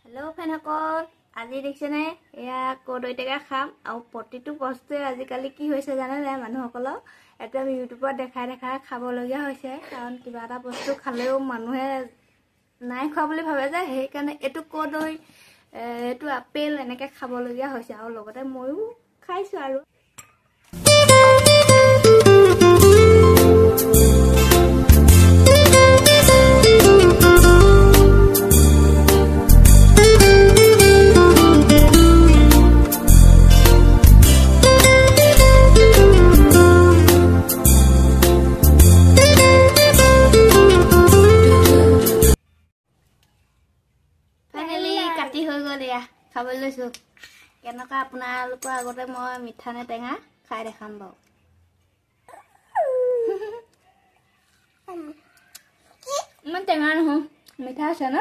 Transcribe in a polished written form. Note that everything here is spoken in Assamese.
हेलो फैनসকল আজি দেখিছেনে এয়া কদৈ টেঙা খাম আৰু প্ৰতিটো বস্তুৱে আজিকালি কি হৈছে জানে না মানুহসকলক এটা ইউটিউবত দেখাই খাব লগিয়া হৈছে কাৰণ কিবা এটা বস্তু খালেও মানুহে নাই খোৱা বুলি ভাবে যে সেই কাৰণে এটো কদৈ এটো আপেল এনেকে খাব লগিয়া হৈছে আৰু লগতে ময়ো খাইছো আৰু কাটি হৈ গল ইয়া খাবলৈ লৈছো কেনকা আপোনালোকৰ আগতে মই মিঠা নে টেঙা খাই দেখাম বাও ইমান টেঙা নহয় মিঠা আছে ন